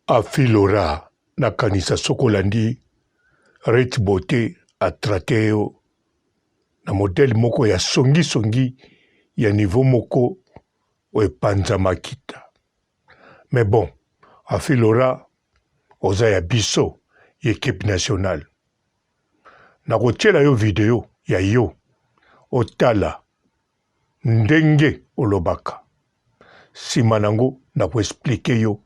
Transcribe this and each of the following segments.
afilora na kanisa sokolandi Rich Beauté atrate yo na modèle moko ya songi ya niveau moko epanza makita. Mais bon, afilora oza ya biso équipe nationale. Na kotiela yo video ya yo otala ndenge olobaka. Sima nango na ko expliquer yo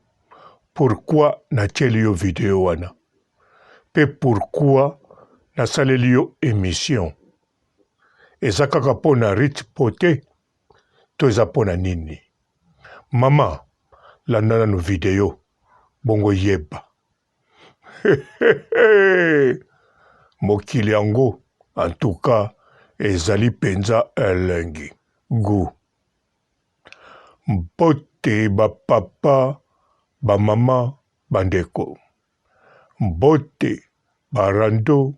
pourquoi na tieli yo video wana. Pe pourquoi na saleli yo émission. Eza kaka pona Rich Beauté to eza pona nini. Mama landana no video bongo yeba. Mokili yango en tout cas ezali penza elengi gu. Mbote ba papa ba mama bandeko. Mbote barando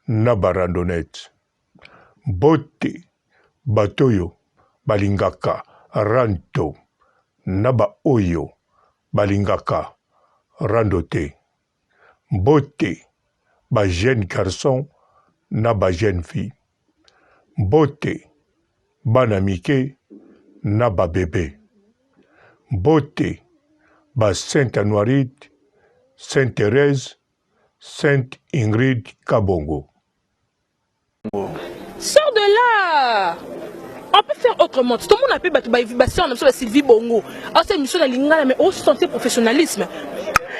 na barandonette. Mbote batoyo balingaka ranto na ba oyo balingaka randote. Mbote ba jeune garçon na ba jeune fille. Mbote bana mike na ba bébé. Mbote ba Sainte Anoirite, Sainte Thérèse, Sainte Ingrid Kabongo. Sors de là! On peut faire autrement. Tout le monde a pu battre on a Sylvie Bongo. Alors c'est une mission de l'ingala, mais aussi sentir professionnalisme.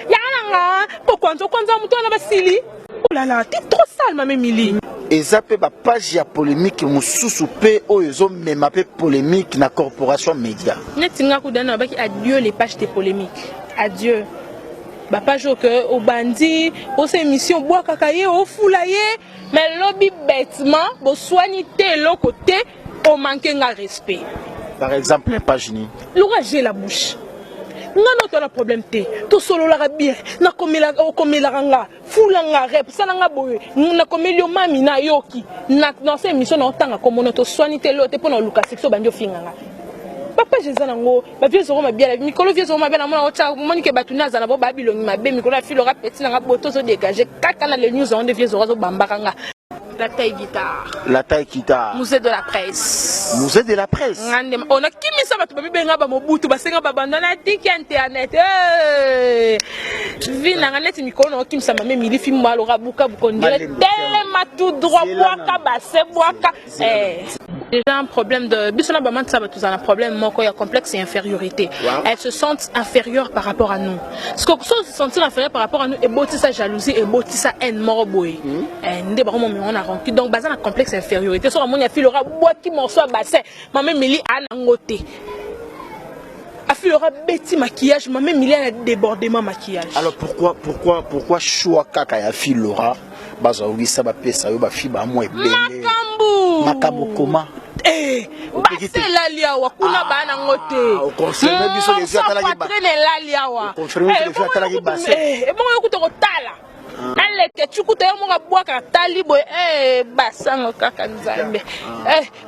Yana, pourquoi on a basili? Oh là là, t'es trop sale, ma Mili. Et ça peut pas page ya polémique mususu pe oyo même appel polémique na corporation média. Netinga kudana baki adieu les pages de polémique. Adieu. Ba page que au bandit, au ces émissions bois kakaye au foulaye, mais lobby bêtement, bo soignité l'autre côté, au manquer de respect. Par exemple, les pages ni. L'orage la bouche. Nga no problème te to solo la bien na komela o komela nga fulanga rep sananga boye na komelio mami na yoki na dans cette émission na otanga comme to soinité l'autre pour na luka sexo banjo finganga papa jeza nango ba vieux zoro ma bien mikolo vieux zoro ma bien na mona ocha monike batuna za na bo babilongi mabe mikolo na filora petit na boto zo dégager kaka na le news on de vieux zoro zo bambaka. La taille guitare. La taille guitare. Musée de la presse. Musée de la presse. On a qui mis ça tu peux benga ba mobutu ba senga ba bandana tiki internet. Vina nganet mikolo no kim ça mame mili film malo rabuka bukondire tellement tout droit boaka ba se boaka déjà un problème de bisona ba man ça ba tous un problème moko ya complexe et infériorité. Elles se sentent inférieures par rapport à nous. Ce que se sentir inférieur par rapport à nous et boti sa jalousie et boti sa haine moro boy. Ndé ba on a donc basé un complexe infériorité sur mon afilora bois qui m'en soit bassin maman Mili anangote afilora beti maquillage maman Mili a débordement maquillage. Alors pourquoi choix kaka ya filora baza oui ça ba pesa yo ba fiba moi belé makambo comment c'est la liawa kuna bana ngote au confirmer biso les yeux atala ki ba la liawa confirmer les yeux atala ki ba et bon yo kutoko tala ale ke chukuta yo monga bwaka tali boy basango kaka nzambe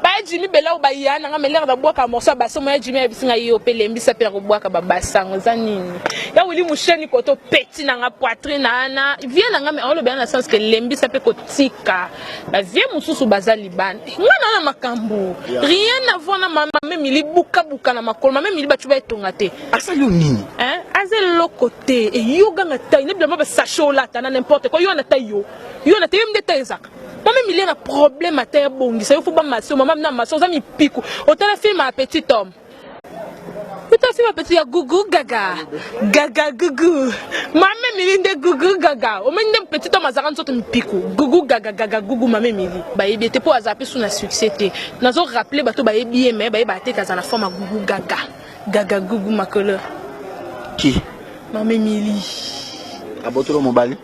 ba Jimmy bela ba yana nga melere da bwaka morso basomo ya Jimmy abisinga yo pelembisa pe ko bwaka ba basango za nini ya wili musheni koto petit na nga poitrine ana vient na nga me on le bien na sens que lembisa pe kotika ba vie mususu bazali ban ngana na makambo rien à voir na mama Mili buka na makolo mama Mili ba tuba etongate asa yo nini azel lokote e yoga na taille ne bien ba sacho la tana n'importe quoi yo na taille yo na taille m'de taille zaka mama Mili a un problème à terre bongi ça il faut pas masser maman na masse ça mi pico autant la film à petit homme putain c'est ma petite gougou gaga gougou maman Mili de gougou gaga au même de petit homme à zaran soto mi pico gougou gaga gougou maman Mili ba yebi te pour azapper sous na succès te nazo rappeler bato ba yebi mais ba yeba te kaza na forme gougou gaga gougou makolo qui maman Mili abotolo mobali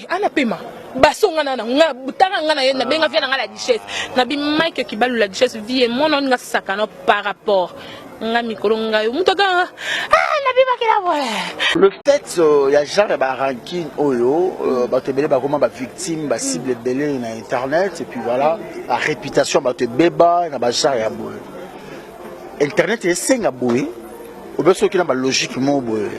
ana pema basonga na nga butanga nga na ye na benga via na la duchesse na bi Mike Kibalu la duchesse vie mon on nga sakano par rapport nga mikolo nga yo mutaka na bi bakela boy le fait ya genre ba ranking oyo ba te belé ba comment ba victime ba cible belé na internet et puis voilà la réputation ba te beba na ba genre ya boy internet est senga boy au beso ki na ba logique mo boy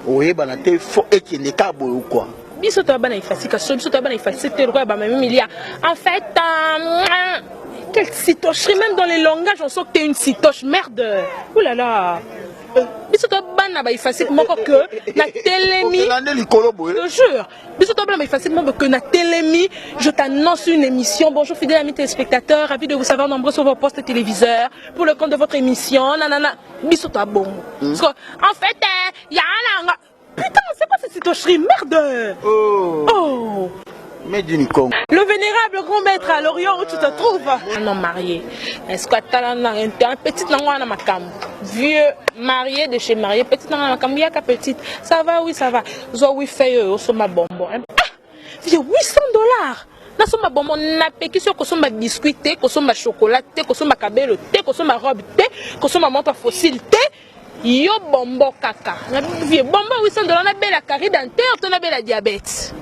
Oui, banate faut et qu'il est cabo ou quoi. Biso to bana ifasika so biso to bana ifasika roi ba mami milia. En fait quel citoche même dans les langages on sent que tu es une citoche merde. Ouh là là. Biso to bana ba ifasika moko que na telemi. Je jure. Biso to bana ba ifasika moko que na telemi, je t'annonce une émission. Bonjour fidèles amis téléspectateurs, ravi de vous savoir nombreux sur vos postes téléviseurs pour le compte de votre émission. Nanana. Biso to bon. Parce que en fait il y a un putain, c'est quoi cette citocherie? Merde! Oh! Mais d'une con. Le vénérable grand maître à Lorient où tu te trouves? Un homme marié. Est-ce que tu as un petit nangoua dans ma cam? Vieux marié de chez marié, petit nangoua dans ma cam. Il y a qu'à petite. Ça va, oui, ça va. Zo oui fait sur ma bonbon. Ah! J'ai $800. Na soma bonbon na peki sur ko soma biscuit té, ko soma chocolat té, ko soma kabelo té, ko soma robe té, ko soma montre fossile té. Yo bombo kaka. Na vie bombo $800 na bela carie dentaire, to na bela diabète.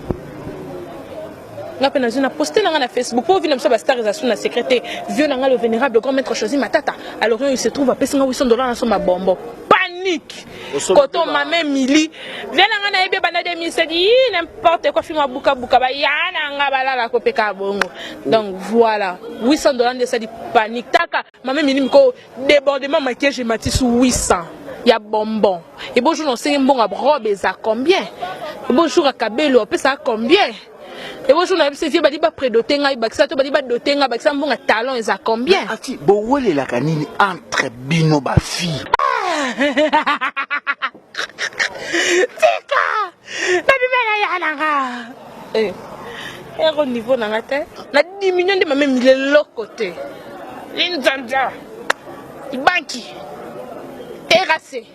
Na pena zona posté na Facebook pour venir me starisation na secrétaire. Vieux na le vénérable grand maître choisi matata. Alors il se trouve à payer $800 na soma bombo. Panique. Quand on m'a même mili, viens na ebe bana de mi se dit n'importe quoi film buka buka ba yana nga bala la kopeka bongo. Donc voilà, $800 de ça dit panique. Taka mama mili miko débordement maquillage et mati sous 800. Il y a bonbon. Et bonjour, on sait un bon robe, ça a combien? Et bonjour à Kabelo, ça a combien? Et bonjour, on a vu badi ba prédoté nga ibakisa to badi ba doté nga bakisa bon talon, ça a combien? Ati, bo wele la kanini entre bino ba fille. Tika! Babi mena ya nanga. Au niveau nanga te, na 10 millions de mamé mille l'autre côté. L'inzanja. Banki. Terrassé.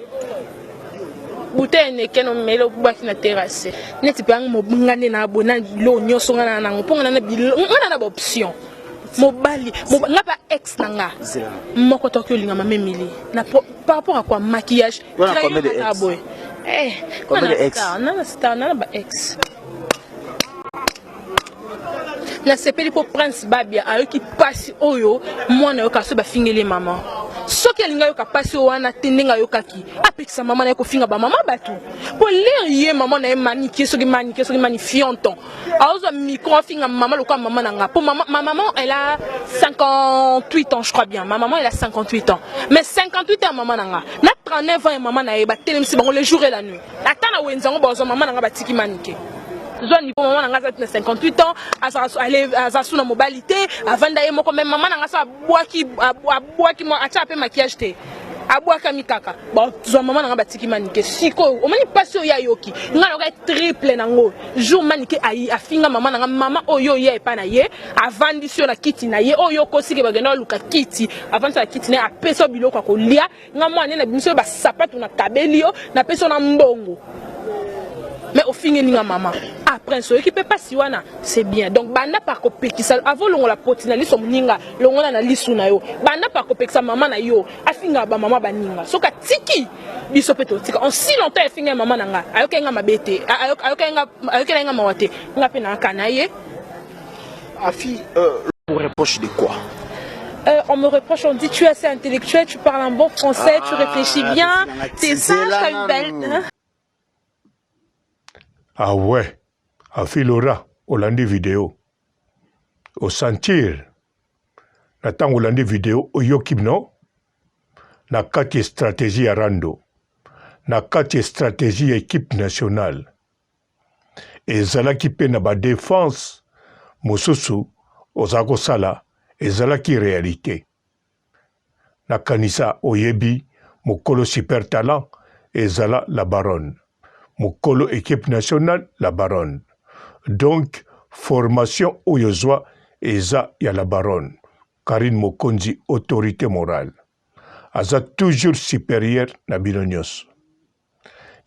Bouteille n'est qu'un mélo baki na terrassé. N'est-ce pas un mobungane na abona lo nyoso ngana na ngoponga na bilo ngana na option. Mobali, n'a pas ex nanga. Moko tokyo linga mame mili. Na par rapport à quoi maquillage. Voilà combien de ex? Combien de ex? Na ba ex. Na sepeli pour prince babia ayo ki passe oyo mwana yo kaso ba fingele maman. Soki alinga yo ka passe wana tendenga yo kaki apekisa maman na ko finga ba maman batu pour lire ye maman na manique soki magnifianton aozo micro finga maman lokwa maman nanga pour ma maman elle a 58 ans je crois bien ma maman elle a 58 ans mais 58 ans maman nanga na 39 ans maman na ba telemisi bango le jour et la nuit atana wenzango bazo maman nanga batiki manique. Zone niveau maman nanga za 58 ans à sous la mobilité avant d'aller moko même maman nanga sa boaki mo acha pe maquillage te aboaka mikaka bon zo maman nanga batiki manike siko o mani passion ya yoki ngalo ka triple nango jour manike ayi afinga maman nanga maman oyo ye epa na ye avandi sur la kiti na ye oyo ko sike bagenda luka kiti avant sa kiti na apeso biloko ko lia ngamo ane na biso ba sapato na kabelio na peso na mbongo. Mais au fin de maman, après ce qui peut pas si wana, c'est bien. Donc banda par kopeki ça avant l'on la potina li som ninga, l'on la lisu na yo. Banda par kopeki sa maman na yo, afinga ba maman ba ninga. Soka tiki biso peto tika. En si longtemps afinga maman nanga, ayoka nga mabete, ayoka nga mawate. Nga pe na kanaye. Afi on reproche de quoi? On me reproche, on dit tu es assez intellectuel, tu parles un bon français, tu réfléchis bien, t'es sage, t'as une belle. Ah ouais, à Filora, Hollande vidéo. Au sentir, natang Hollande vidéo, au yokibno, na kati stratégie à rando, na kati stratégie équipe nationale. Et zala qui pe na ba défense, mosusu, ozako sala, et zala qui réalité. Na kanisa oyebi, mokolo super talent, et zala la baronne. Mokolo équipe nationale, la baronne. Donc, formation Oyozwa, Eza ya la baronne. Karine Mokonzi, autorité morale. Aza toujours supérieur na binonyos.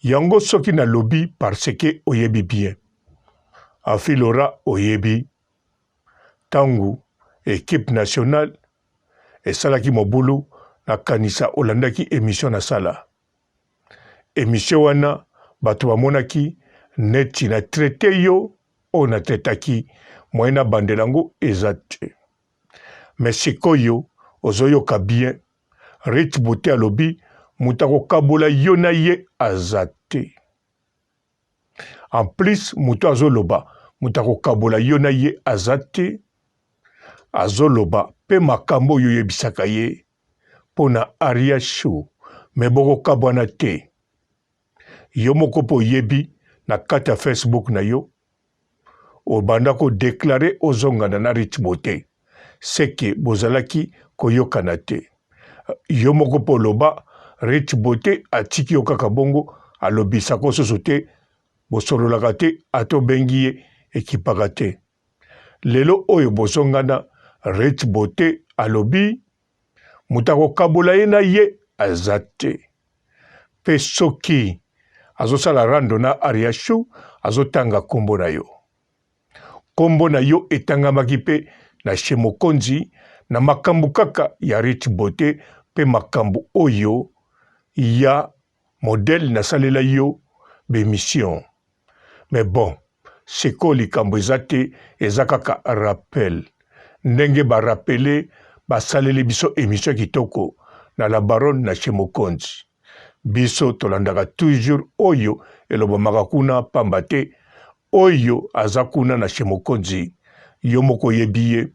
Yango soki na lobby parce que oyebi bien. Afilora oyebi. Tangu, équipe nationale, et salaki mobulu, na kanisa olandaki émission na sala. Émission wana, bato bamonaki neti na traité yo o na traitaki moyena bandelango eza te. Mais sikoyo ozoyoka bien Rich Beauté alobi mutako kabola yo na ye aza te. En plus, mutu azoloba, mutu akokabola yo na ye azate, azoloba, pe makambo yo yebisaka ye, pona Aria Show, me boko kabwana te. Yo moko po yebi, na kata Facebook na yo, obanda ko déclarer ozongana na Rich Beauté, seke bozalaki koyokana te. Yo moko po loba, Rich Beauté atiki yo kaka bongo, alobisako soso te, bosololaka te, ato bengi ye ekipaka te. Lelo oyo bozongana, Rich Beauté alobi, mutako kabola ye na ye azate. Pe soki, azosala rando na Aria Show, azotanga kombo na yo. Kombo na yo etangamaki pe na chez Mokonzi, na makambu kaka ya Rich Beauté, pe makambu oyo ya modèle na salela yo bémission. Mais bon, seko likambo ezate ezakaka rappel. Ndenge ba rappelé ba saleli biso émission kitoko na la baronne na chez Mokonzi. Biso tolandaka toujours oyo elobamaka kuna pambate oyo azakuna na chez Mokonzi. Yo moko yebiye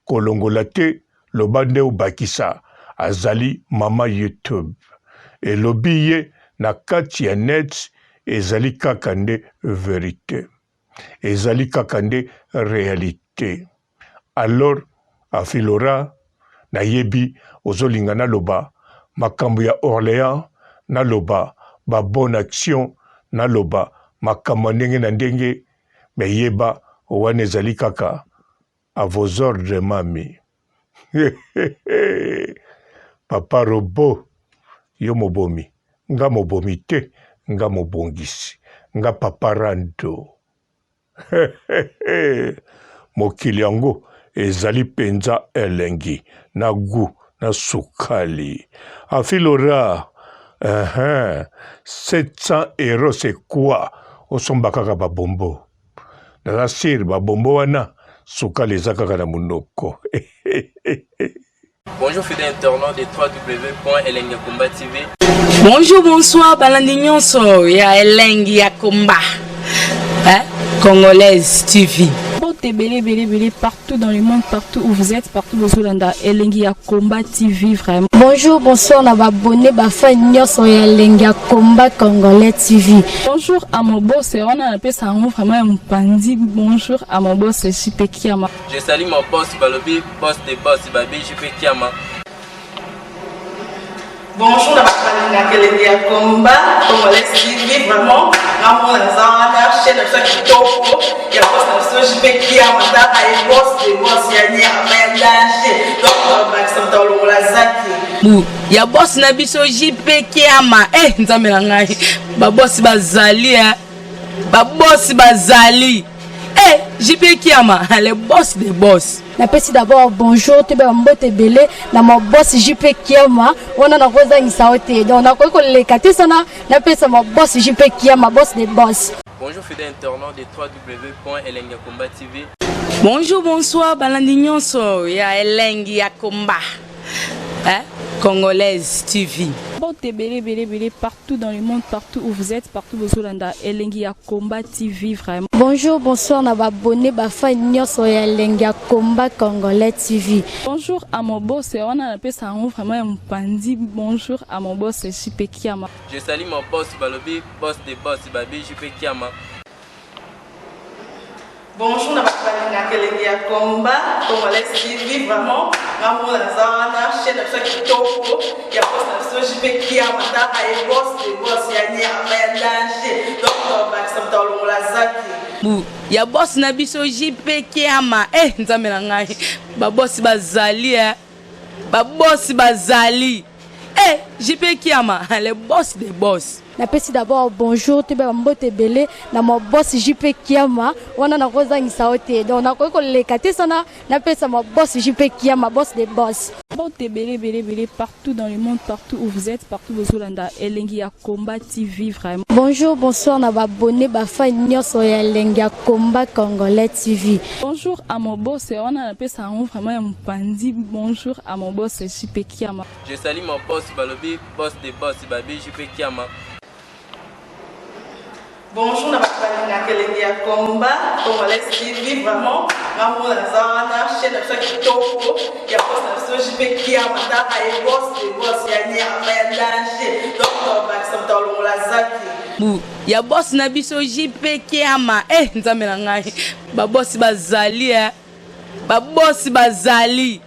kolongola te lobande obakisa azali mama YouTube. Elobi ye na kati ya net ezali kaka nde vérité. Ezali kaka nde réalité. Alors, afilora, na yebi, ozolinga na loba, makambo ya Orléans, na loba, ba bonne action, na loba, makambo ndenge na ndenge, me yeba, wane ezali kaka, à vos ordres, mami. Papa Robo, yo mobomi, nga mobomi te, nga mobongisi, nga papa Rando. Mokili yango, ezali penza elengi, na gu, na sukali. Afilora, 700 € c'est quoi? Osomba kaka babombo. Naza sir babombo wana, sukali ezakaka na munoko. Bonjour fidèles internautes de www.elengiakomba TV. Bonjour, bonsoir, balandi nyonso ya Elengi ya Komba. Congolaise TV. Belé partout dans le monde, partout où vous êtes, partout où vous êtes, Elengi ya Komba TV vraiment. Bonjour, bonsoir, na babonné bafa nyonso ya Elengi ya Komba Congolais TV. Bonjour à mon boss, on a appelé ça vraiment un pandi. Bonjour à mon boss, JP Kiama. Je salue mon boss Balobi, boss des boss Babi, JP Kiama. Bonjour, na Elengi ya Komba Congolais TV vraiment. Namo na zana chaîne de ça kitoko ya boss na JP Kiama ta ay boss des boss ya ni amandaje. Donc ba s'entend le la zaki. Ya boss na biso JP Kiama nzambe na ngai ba boss bazali ba boss bazali JP Kiama le boss des boss. Napesi d'abord bonjour te ba mbote belé na mo boss JP Kiama ona na koza ngisaote donc na ko leka te sana napesa mo boss JP Kiama boss des boss. Bonjour fidèles internautes de www.elengiakomba TV. Bonjour, bonsoir, balandi nyonso ya Elengi ya Komba. Congolaise TV. Belé partout dans le monde, partout où vous êtes, partout où vous êtes, Elengi ya Komba TV vraiment. Bonjour, bonsoir, na babonné bafa nyonso ya Elengi ya Komba Congolais TV. Bonjour à mon boss, on a appelé ça vraiment un pandi. Bonjour à mon boss, JP Kiama. Je salue mon boss Balobi, boss des boss Babi, JP Kiama. Bonjour, na Elengi ya Komba Congolais TV vraiment. Namo na zana chaîne de ça kitoko ya boss na JP Kiama ta ay boss des boss ya ni amandaje. Donc ba s'entend le la zaki. Ya boss na biso JP Kiama nzambe na ngai ba boss bazali ba boss bazali JP Kiama le boss des boss. Napesi d'abord bonjour te ba mbote belé na mo boss JP Kiama ona na koza ngisaote donc na ko leka te sana napesa mo boss JP Kiama boss des boss. Belé partout dans le monde, partout où vous êtes, partout où vous êtes, Elengi ya Komba TV vraiment. Bonjour, bonsoir, na babonné bafa nyonso ya Elengi ya Komba Congolais TV. Bonjour à mon boss, on a appelé ça vraiment un pandi. Bonjour à mon boss, JP Kiama. Je salue mon boss Balobi, boss des boss Babi, JP Kiama. Bonjour, na balinga kelenge ya komba Congolais TV vraiment ngamu na zana chaîne ça kitoko ya boss na so jipe kia mataka e boss de boss ya nya ya danger donc ba samta longola zaki bu ya boss na biso jipe kiama nzambe na ngai ba boss bazali ba boss bazali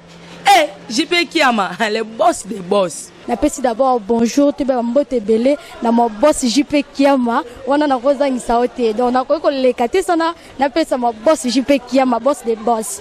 jipe kiama le boss des boss. Napesi d'abord bonjour te ba mbote belé na mo boss JP Kiama wana na kozangisa ote donc na ko lekate sana napesa mo boss JP Kiama boss des boss.